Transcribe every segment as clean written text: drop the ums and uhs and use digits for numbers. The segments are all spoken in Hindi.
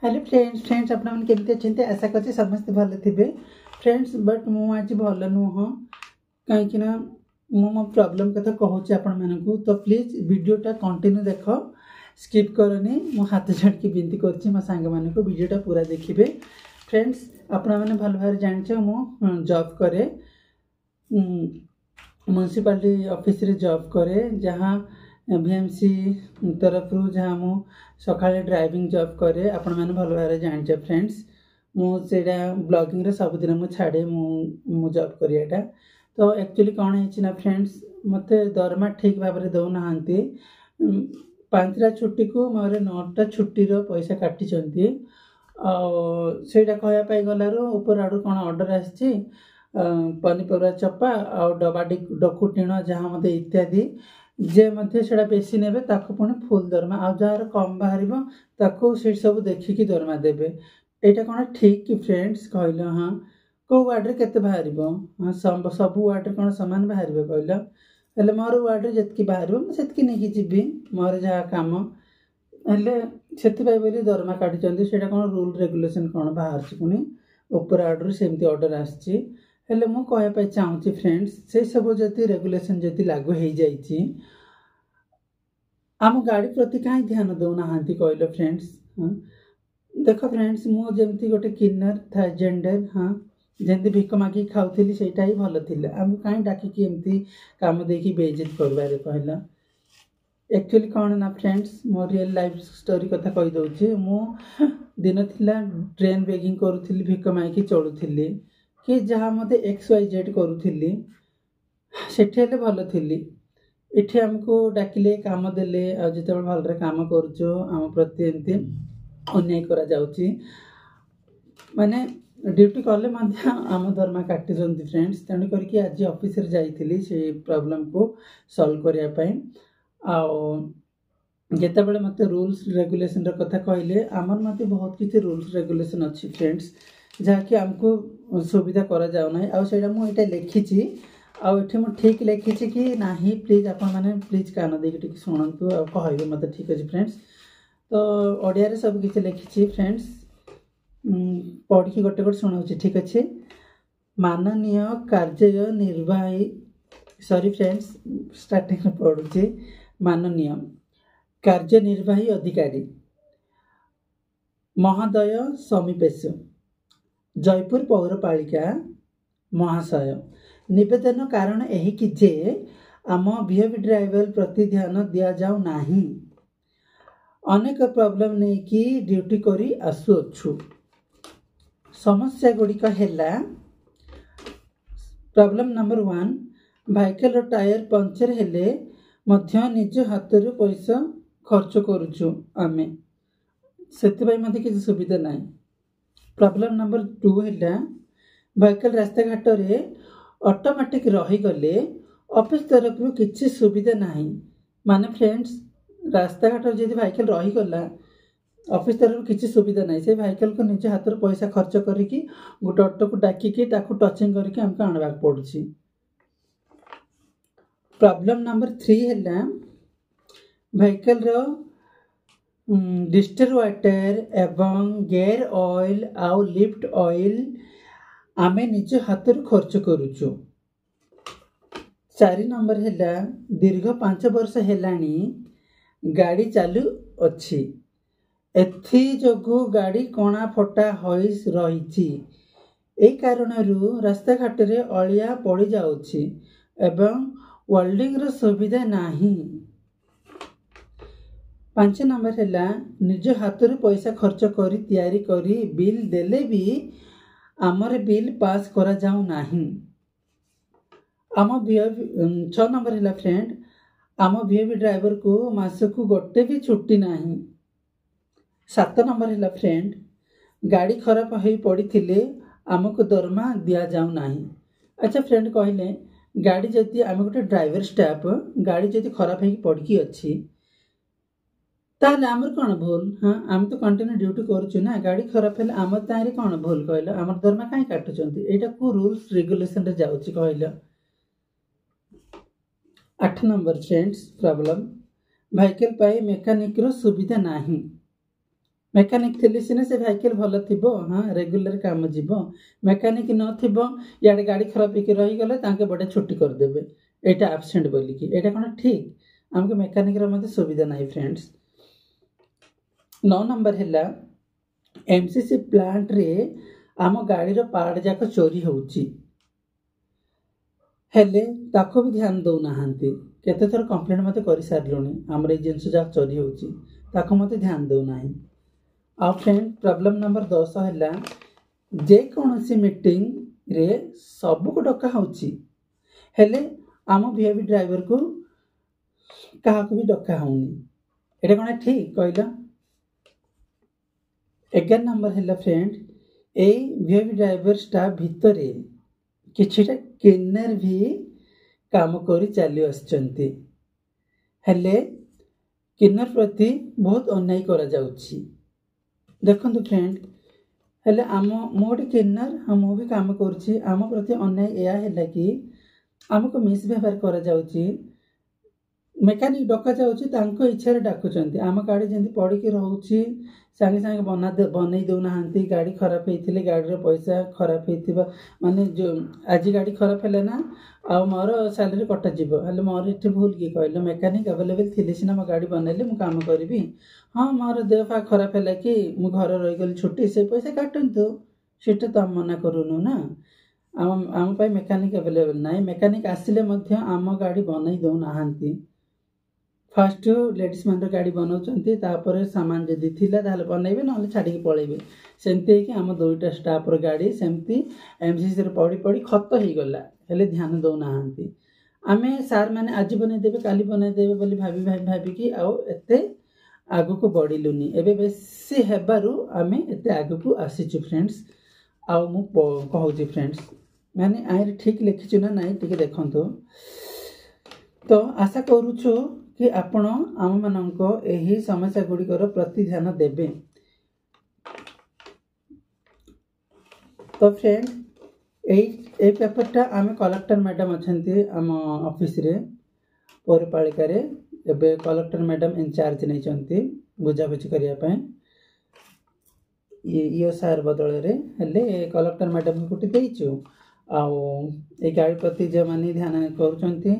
हेलो फ्रेंड्स अपना मन केमती अच्छे आशा कर समस्त भल थे फ्रेंड्स बट मु आज भल नुह कहीं मो प्रॉब्लम कथा कहूँ आपण मानक तो प्लीज वीडियोटा कंटिन्यू देख स्किप करनी मो हाथ जोड़ विनती कर मो सांग मान वीडियोटा पूरा देखिए फ्रेंड्स आपण मैंने भल भाव जान मु जॉब करे म्यूनिसिपालिटी ऑफिस रे जॉब करे जहाँ VMC तरफ जहाँ मु सकाळे ड्राइविंग जॉब करे आपण मैंने भल भाव जान फ्रेंड्स मुझे ब्लॉगिंग रे सबुदिन मु छाड़े मु जॉब करियाटा तो एक्चुअली कौन है फ्रेंड्स मत दरमा ठीक भाव में दौना 5टा छुट्टी को मोर 9टा छुट्टीर पैसा काटी सेटा कहवाई गलु ऊपर आड़ कौन ऑर्डर आसी पनीपरिया चपा आ डबा डकु टीण जहाँ मत इत्यादि जे मध्य से बेसी ने पुणी फुल दरमा आ जार कम बाहर से सब देखिकी दरमा देवे यहाँ कौन ठीक कि फ्रेंड्स कहल हाँ कौ वार्ड के बाहर हाँ सब वार्ड कौन सामान बाहर कहल हेल्ले मोर वार्ड जी बाहर मुझे नहीं जीवी मोर जहाँ कम से दरमा काटी से कौन रूल रेगुलेशन कौन बाहर पुणी ऊपर आर्डर सेमती ऑर्डर आसी हेल्ले मु कहवाई चाहूँगी फ्रेंड्स से सब जदि रेगुलेशन जदि लागू हो जाइए आम गाड़ी प्रति कहीं ध्यान दौना कहल फ्रेंड्स हाँ देख फ्रेंड्स मुझे गोटे किन्नर था जेंडर हाँ जमी भिक मागिक खाऊली से ही भल थी आमको कहीं डाकिकी एमती काम देकी बेइज्जत करवारे कहल एक्चुअली कौन ना फ्रेंड्स मो रियल लाइफ स्टोरी कथा कहीदे मु दिन थिला ट्रेन बेगिंग करुली भिक मागिकी चलुली कि जहाँ मत XYZ करुली सेठी हेले भल थी इठी आमको डाकिले काम देले जिते भल काम करुचो आम प्रति एमती अन्याय करा जाउची माने ड्यूटी कले आम दरमा काटी फ्रेंड्स तेणु करके आज ऑफिस रे जाइथिली से प्रॉब्लम को सॉल्व करने जिते बड़े मत रूल्स रेगुलेशन कथा कहले आमर मत बहुत किसी रूल्स रेगुलेशन अच्छी फ्रेंड्स जहाँकि आमको सुविधा करा जाउना आ सेटा मु एटा लिखिची आ एठी मु ठीक लिखिची कि नाही प्लीज आपण माने प्लीज कान देकी टिक सुनंतु आ कहबे मत ठीक अछि फ्रेंड्स तो ओडिया रे सब किछि लिखिची फ्रेंड्स पढ़ की गोटे गोटे शुणाऊँ ठीक अच्छे माननीय कार्य निर्वाही सॉरी फ्रेंड्स स्टार्टिंग में पढ़ुचे माननीय कार्यनिर्वाही अधिकारी महोदय समीपेश जयपुर पौरपालिका महाशय निवेदन कारण यही कि जे आम VF ड्राइवर प्रति ध्यान दि जाऊ नाही अनेक प्रॉब्लम नहीं कि ड्यूटी करी आसुअछु समस्या गुड़िक है problem number 1 vehicle tyre puncture हेले मध्य निज हाथ पैसा खर्च करुचु आमे से मत किसी सुविधा ना प्रॉब्लम नंबर 2 है व्हीकल रास्ता घाट रे ऑटोमेटिक रहीगले ऑफिस तरफ किसी सुविधा ना माने फ्रेंड्स रास्ता घाट जब व्हीकल रहीगला ऑफिस तरफ किसी सुविधा नहीं से व्हीकल को निज हाथ पैसा खर्च करके गोटे ऑटो को डाकिकी टचिंग करके आमको आनवा पड़ी प्रॉब्लम नंबर 3 है व्हीकल डिस्टर वाटर एवं गेयर ऑयल आउ लिफ्ट ऑयल आमे निज हाथ खर्च करुचु 4 नंबर है दीर्घ 5 वर्ष हेलानी गाड़ी चालू अच्छी एथि जोगु गाड़ी कणा फटा होइस रही ए कारण रास्ता घाट रे अलिया पड़ जाउछि एवं वेल्डिंग रो सुविधा नाही 5 नंबर है निज हाथ पैसा खर्च करी तैयारी करी बिल देले भी आमर बिल पास करा जाऊ नाही आम 6 नंबर है फ्रेंड आम VF ड्राइवर को मास को गोटे भी छुट्टी नाही 7 नंबर है फ्रेंड गाड़ी खराब हो पड़ी थिले आमको दरमा दिया जाऊ नाही अच्छा फ्रेंड कहले गाड़ी जदि आम गोटे ड्राइवर स्टाफ गाड़ी जदि खराब हो पड़ी अच्छी ताहले आमर कौन भूल हाँ आम तो कंटिन्यू ड्यूटी करुचु ना गाड़ी खराब है आम तारी कौन भूल कहल आम दरमा कहीं काटुंट यहाँ को रूल्स रेगुलेशन रे जाउची कहल 8 नंबर फ्रेंड्स प्रॉब्लम व्हीकल पाई मेकानिक रो सुविधा नाही मेकानिक थिले सिना से भाइकेल भल थिबो हाँ रेगुलर काम जीव मेकानिक न थिबो इआडे गाड़ी खराब होकर रही गले तांके बड़े छुट्टी कर देबे एटा एब्सेंट बोलिकी एटा कोन ठीक हमके मेकानिक रो मते सुविधा नाही फ्रेंड्स 9 नंबर हैला एमसीसी प्लांट रे आम गाड़ी रो पार्ट जाक चोरी होउची हेले ताको भी ध्यान दो नाहांती केते थर कंप्लेंट मते करि सारलोनी हमर ए जिंस जाक चोरी होउची ताको मते ध्यान दो नाही आ फ्रेंड प्रॉब्लम नंबर 10 हैला जे कोनसी मीटिंग रे सब को डका होउची हेले आम वीआईपी ड्राइवर को कहा को भी डका होउनी एटा कोन ठीक कहला 11 नंबर हैला फ्रेंड ए वीआईपी ड्राइवर स्टाफ भितरे किछिटा किन्नर भी काम करी चली आछंती हेले किन्नर प्रति बहुत अन्याय करा जाउची देखंतु फ्रेंड हेले आम मोटे किन्नर हम भी काम करछि आम प्रति अन्याय या हैला कि हमको मिस व्यवहार करा जाउची मेकानिक डका जाउची तांको इच्छा रे डाकुचंती आम गाड़ी जेंति पड़ी के रहउची संगे संगे बनई दौना हांती गाड़ी खराब होइथिले गाड़ी रो पैसा खराब होइथिबा माने जो आज गाड़ी खराब हैला ना आ मोर सैलरी कटा जीवो हले मोर इथे भूल की कहले मेकानिक अवेलेबल थिले सिना म गाड़ी बनैले मु काम करबी हां मोर देह फा खराब हैला कि मु घर रहि गेल छुट्टी से पैसा काटंतु सेटा तो हम मना करूनु ना आम पाई मेकानिक अवेलेबल नाही मेकानिक आसिले मध्य आम गाड़ी बनई दौना हांती फर्स्ट लेडीज मान गाड़ी बनाउछंती तापर सामान जदी थिला ताले बनैबे नले छाडी के पळेबे सेंते कि हम दुईटा स्टाफ रो गाड़ी सेंती एमसीसी रे पड़ी पड़ी खत ही गला हेले ध्यान दो नाहंती आमे सार माने आज बने देबे काली बने देबे बोली भाबी कि आउ एते आगु को बढ़िलुनी एबे बेसी हेबारु आमे एते आगु को आसीचु फ्रेंड्स आउ मु कहूची फ्रेंड्स माने आइर ठीक लिखिछु ना नाही ठीक देखंतो तो आशा करूछु कि आपण आम मानक एही समस्या गुड़िकर प्रति ध्यान देबे तो फ्रेंड ए पेपरटा आम कलेक्टर मैडम अछंती आम ऑफिस रे पौरपालिका रे एबे कलेक्टर मैडम इंचार्ज नै चंती बुझाबुझी करिया पय यो सार बदल रे हेले कलेक्टर मैडम को देइछु आ ए गाड़ी प्रति जे माने ध्यान करूचंती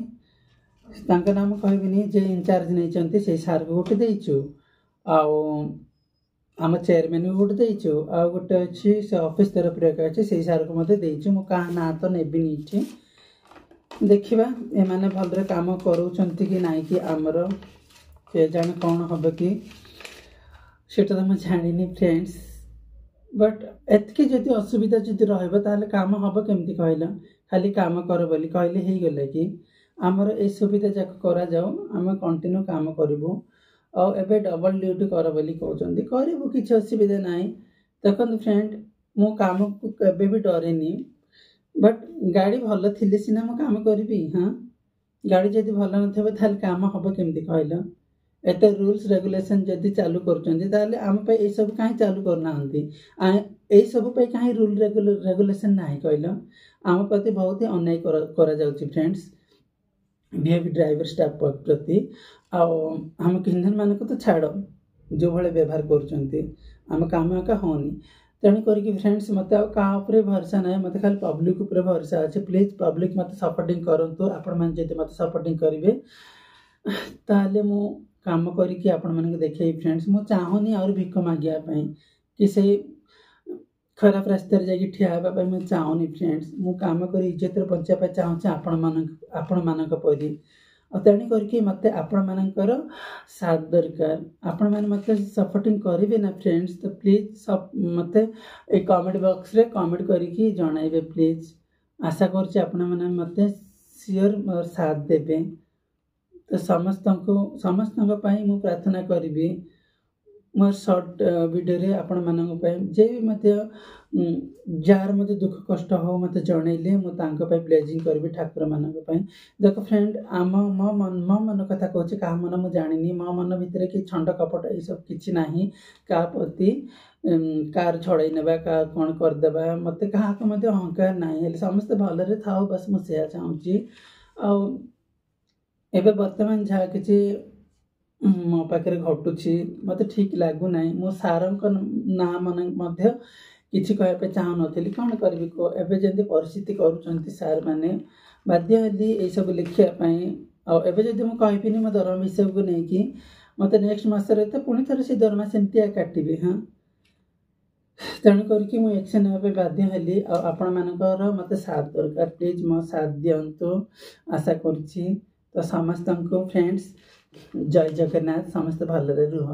तांका नाम कहबिनी जे इंचार्ज नै चंती से सार को गोटे देइछु आ आम चेयरमैन को गोटे देइछु आ गोटे अछि से ऑफिस तरफ रे अछि से सार को मते देइछु मु का ना तो नेबिनी छि देखिबा ए माने भलरे काम करूचंती कि नाही कि हमरो के जाने कोन होबे कि सेटा तो म जानिनी फ्रेंड्स बट एतके जति असुविधा जति रहबे ताले काम होबो केमति कहला खाली काम कर बोली कहले हे गेले कि आमर ए सुविधा जाक करा जाऊ आम कंटिन्यू काम करूँ और एबे डबल ड्यूटी कर बोली कहते करूँ किसी असुविधा ना देखो फ्रेंड मो काम को केबे भी डरेनी बट गाड़ी भल थिले सिना मो काम करी हाँ गाड़ी जदि भल न काम हम केमती कहल एत रूल्स रेगुलेशन जदि चालू कर आम पे सब कहीं चालू करना यही सब पे कहीं रूल रेगुलेशन ना कहल आम प्रति बहुत ही अन्याय करा जाउची फ्रेंड्स वीआईपी ड्राइवर स्टाफ प्रति आम किन्नर मान को तो छाड़ जो भाई व्यवहार कर काम एका होनी तेणु करके फ्रेंड्स मत क्या भरोसा ना मत खाली पब्लिक उपर भरोसा अच्छे प्लीज पब्लिक मत सपोर्टिंग करूँ आपण मैंने जब मत सपोर्टिंग करेंगे ताले मु काम करके आपण मानक देखे फ्रेंड्स मु चाहूनी और भिख मागिया कि से खराब रास्ते जाकि ठिया होगा मुझे चाहूनी फ्रेंड्स मु काम कर इज्जत बचापी चाहूँ आपण मानक परी तेणु करके मत आपण मानकर साथ दरकार आपण मैंने मत सपोर्टिंग करेंगे ना फ्रेंड्स तो प्लीज मत कमेंट बॉक्स रे कमेंट करके जनइबे प्लीज आशा कर मत सियोर साथ देवे तो समस्त मु प्रार्थना करी मोर शॉर्ट वीडियो रे आपण मानक जे भी मत जार मत दुख कष्ट हो मत जनइले मु तांको पे ब्लेजिंग करबी ठाकुर मानक देखो फ्रेंड आम मो मन कथा कहूँ क्या मन मुझे जानी मो मन भितर कि छंड कपट ये सब किसी ना क्या प्रति कार छड़ाई नेबा का कौन करदे मत क्या अहंकार ना समस्त भलरे था बस मुझे चाहूँगी एबे वर्तमान जहाँ किसी ମୋ ପାଖରେ ଘଟୁଛି ମୋତେ ଠିକ୍ ଲାଗୁନାହିଁ। ମୁଁ ସାର୍ଙ୍କ ନାଁ ମଧ୍ୟ କିଛି କହିବା ପାଇଁ ଚାହୁଁନଥିଲି, କ'ଣ କରିବି କୁହ। ଏବେ ଯେମିତି ପରିସ୍ଥିତି କରୁଛନ୍ତି ସାର୍ମାନେ, ବାଧ୍ୟ ହେଲି ଏଇସବୁ ଲେଖିବା ପାଇଁ। ଆଉ ଏବେ ଯଦି ମୁଁ କହିବିନି ମୋ ଦରମା ବିଷୟକୁ ନେଇକି, ମୋତେ ନେକ୍ସଟ ମାସରେ ତ ପୁଣି ଥରେ ସେ ଦରମା ସେମିତିଆ କାଟିବି। ତେଣୁ କରିକି ମୁଁ ଏକ୍ସନ୍ ନେବା ପାଇଁ ବାଧ୍ୟ ହେଲି। ଆଉ ଆପଣମାନଙ୍କର ମୋତେ ସାଥ୍ ଦରକାର, ପ୍ଲିଜ୍ ମୋ ସାଥ୍ ଦିଅନ୍ତୁ ଆଶା କରୁଛି। ତ ସମସ୍ତଙ୍କୁ ଫ୍ରେଣ୍ଡସ୍ ଜୟ ଜଗନ୍ନାଥ, ସମସ୍ତେ ଭଲରେ ରୁହ।